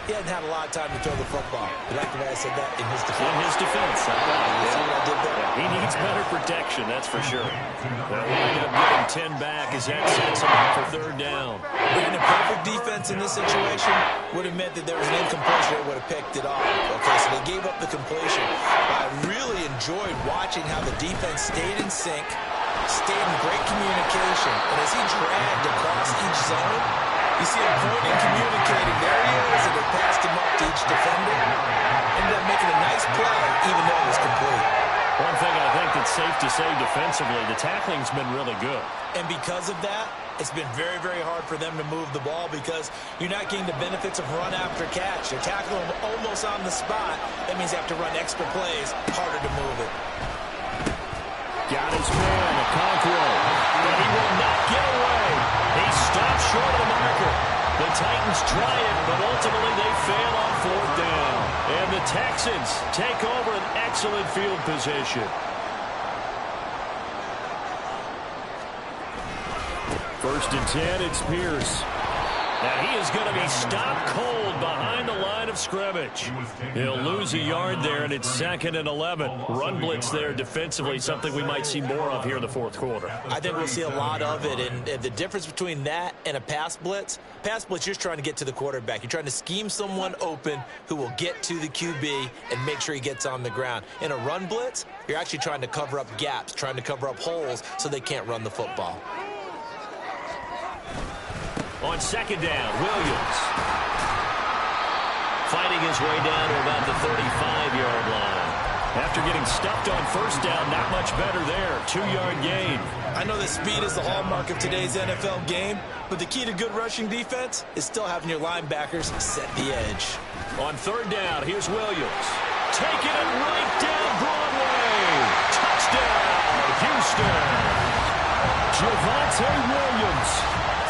he hadn't had a lot of time to throw the football. You like the way I said that? In his defense. In his defense. You see what I did there? He needs better protection, that's for sure. They'll wind up getting 10 back as that sets him up for 3rd down. Bringing a perfect defense in this situation would have meant that there was an incompletion that would have picked it off. Okay, so they gave up the completion. But I really enjoyed watching how the defense stayed in sync, stayed in great communication, and as he dragged across each zone, you see him pointing, communicating. There he is, and they passed him up to each defender. Ended up making a nice play, even though it was complete. One thing I think that's safe to say defensively, the tackling's been really good. And because of that, it's been very, very hard for them to move the ball because you're not getting the benefits of run after catch. You're tackling them almost on the spot. That means you have to run extra plays, harder to move it. Got his man, Okonkwo, but he will not get away. He stops short of the marker. The Titans try it, but ultimately they fail on 4th down. And the Texans take over an excellent field position. 1st and 10, it's Pierce. Now he is going to be stopped cold behind the line of scrimmage. He'll lose a yard there, and it's 2nd and 11. Run blitz there defensively, something we might see more of here in the 4th quarter. I think we'll see a lot of it, and the difference between that and a pass blitz, you're just trying to get to the quarterback. You're trying to scheme someone open who will get to the QB and make sure he gets on the ground. In a run blitz, you're actually trying to cover up gaps, trying to cover up holes so they can't run the football. On 2nd down, Williams. Fighting his way down to about the 35-yard line. After getting stuffed on 1st down, not much better there. 2-yard gain. I know that speed is the hallmark of today's NFL game, but the key to good rushing defense is still having your linebackers set the edge. On 3rd down, here's Williams. Taking it right down Broadway. Touchdown, Houston. Javonte Williams.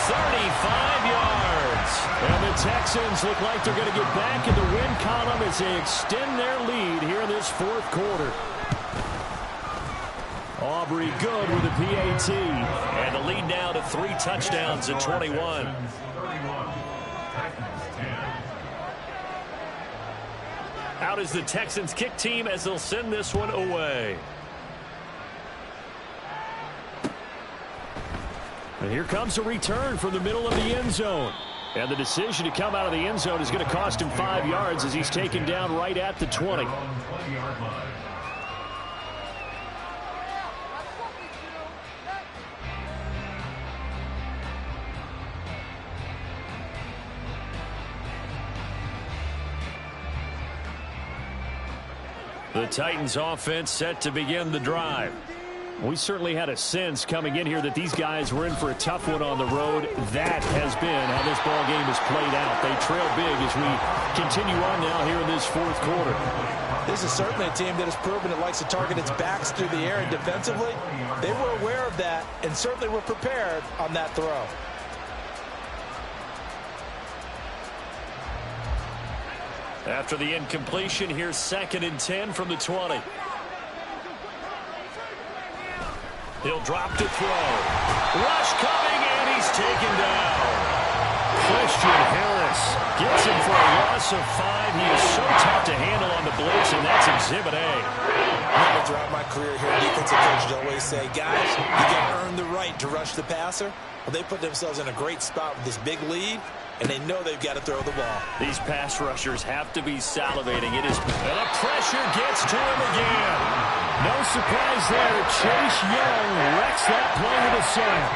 35 yards. And the Texans look like they're going to get back in the win column as they extend their lead here in this fourth quarter. Aubrey good with the PAT. And the lead now to 3 touchdowns at 21. Out is the Texans kick team as they'll send this one away. And here comes a return from the middle of the end zone. And the decision to come out of the end zone is going to cost him 5 yards as he's taken down right at the 20. The Titans offense set to begin the drive. We certainly had a sense coming in here that these guys were in for a tough one on the road. That has been how this ball game has played out. They trail big as we continue on now here in this fourth quarter. This is certainly a team that has proven it likes to target its backs through the air, and defensively, they were aware of that and certainly were prepared on that throw. After the incompletion, here's 2nd and 10 from the 20. He'll drop to throw. Rush coming, and he's taken down. Christian Harris gets him for a loss of 5. He is so tough to handle on the blitz, and that's Exhibit A. Throughout my career here, defensive coaches always say, guys, you got to earn the right to rush the passer. Well, they put themselves in a great spot with this big lead, and they know they've got to throw the ball. These pass rushers have to be salivating. And the pressure gets to him again. No surprise there. Chase Young wrecks that play with a sack.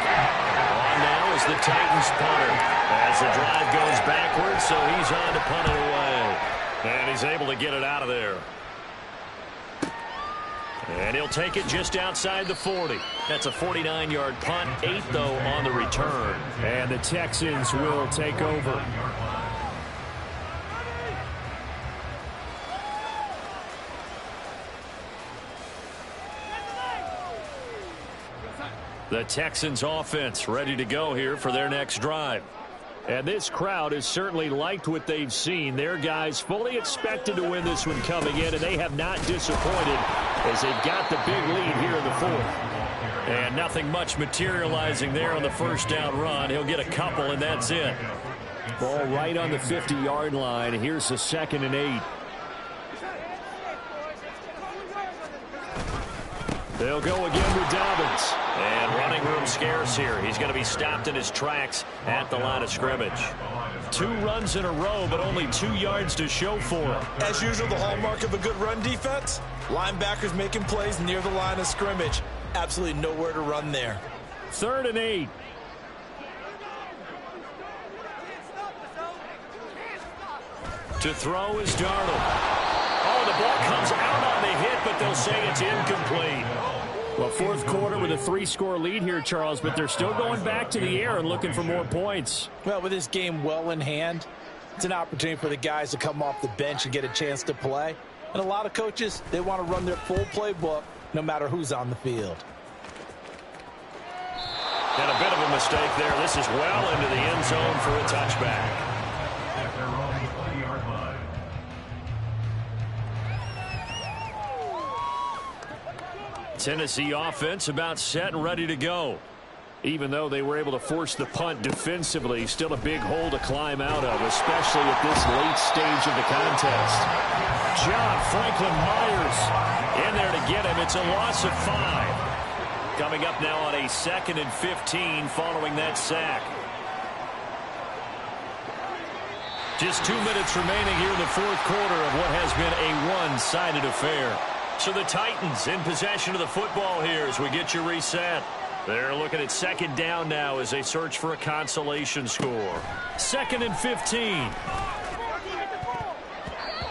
On now is the Titans punter. As the drive goes backwards, so he's on to punt it away. And he's able to get it out of there. And he'll take it just outside the 40. That's a 49-yard punt, 8, though, on the return. And the Texans will take over. The Texans offense ready to go here for their next drive. And this crowd has certainly liked what they've seen. Their guys fully expected to win this one coming in, and they have not disappointed as they've got the big lead here in the fourth. And nothing much materializing there on the first down run. He'll get a couple, and that's it. Ball right on the 50-yard line. Here's the 2nd and 8. They'll go again with Dobbins. And running room scarce here. He's going to be stopped in his tracks at the line of scrimmage. 2 runs in a row, but only 2 yards to show for it. As usual, the hallmark of a good run defense, linebackers making plays near the line of scrimmage. Absolutely nowhere to run there. 3rd and 8. To throw is Darnold. Oh, the ball comes out on the hit, but they'll say it's incomplete. Well, fourth quarter with a 3-score lead here, Charles, but they're still going back to the air and looking for more points. Well, with this game well in hand, it's an opportunity for the guys to come off the bench and get a chance to play. And a lot of coaches, they want to run their full playbook no matter who's on the field. And a bit of a mistake there. This is well into the end zone for a touchback. Tennessee offense about set and ready to go. Even though they were able to force the punt defensively, still a big hole to climb out of, especially at this late stage of the contest. John Franklin Myers in there to get him. It's a loss of 5. Coming up now on a 2nd and 15 following that sack. Just 2 minutes remaining here in the fourth quarter of what has been a one-sided affair. So the Titans in possession of the football here as we get you reset. They're looking at 2nd down now as they search for a consolation score. 2nd and 15.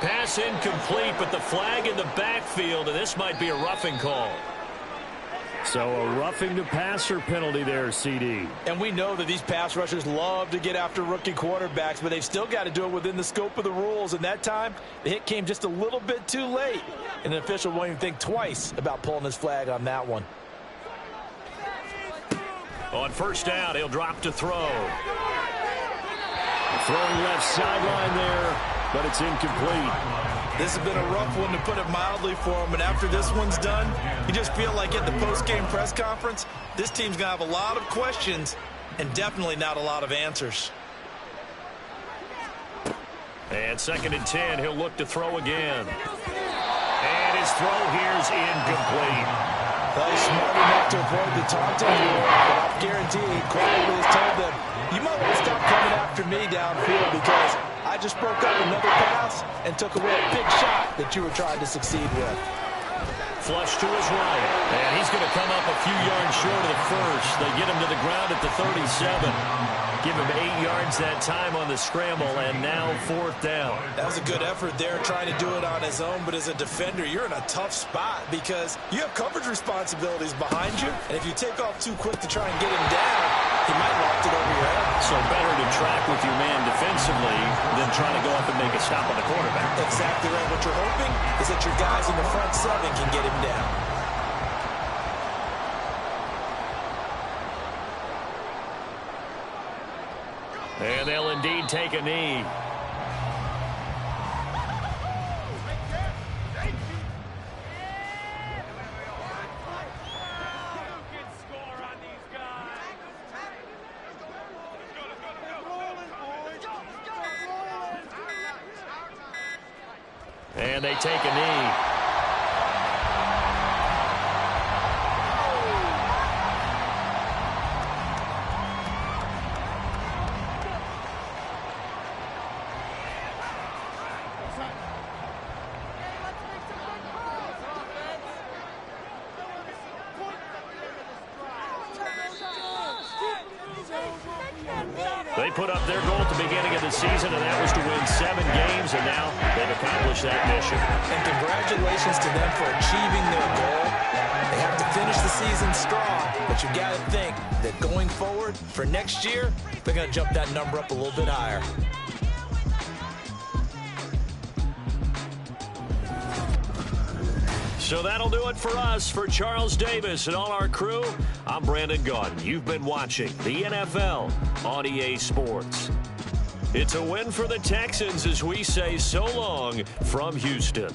Pass incomplete, but the flag in the backfield, and this might be a roughing call. So a roughing the passer penalty there, CD. And we know that these pass rushers love to get after rookie quarterbacks, but they've still got to do it within the scope of the rules. And that time, the hit came just a little bit too late. And the official won't even think twice about pulling his flag on that one. On first down, he'll drop to throw. Throwing left sideline there, but it's incomplete. This has been a rough one, to put it mildly, for him. And after this one's done, you just feel like at the post-game press conference, this team's going to have a lot of questions and definitely not a lot of answers. And 2nd and 10, he'll look to throw again. And his throw here's incomplete. Well, he's smart enough to avoid the taunting here, but I guarantee he quietly has told them, you might want to stop coming after me downfield because I just broke up another pass and took away a big shot that you were trying to succeed with. Flush to his right, and he's going to come up a few yards short of the first. They get him to the ground at the 37. Give him 8 yards that time on the scramble, and now 4th down. That was a good effort there, trying to do it on his own, but as a defender, you're in a tough spot because you have coverage responsibilities behind you, and if you take off too quick to try and get him down, he might loft it over your head. So better to track with your man defensively than trying to go up and make a stop on the quarterback. Exactly right. What you're hoping is that your guys in the front 7 can get him down. And they'll indeed take a knee. And they take a knee. They put up their goal at the beginning of the season, and that was to win 7 games, and now they've accomplished that mission. And congratulations to them for achieving their goal. They have to finish the season strong, but you got to think that going forward for next year, they're going to jump that number up a little bit higher. So that'll do it for us. For Charles Davis and all our crew, I'm Brandon Gaudin. You've been watching the NFL on EA Sports. It's a win for the Texans as we say so long from Houston.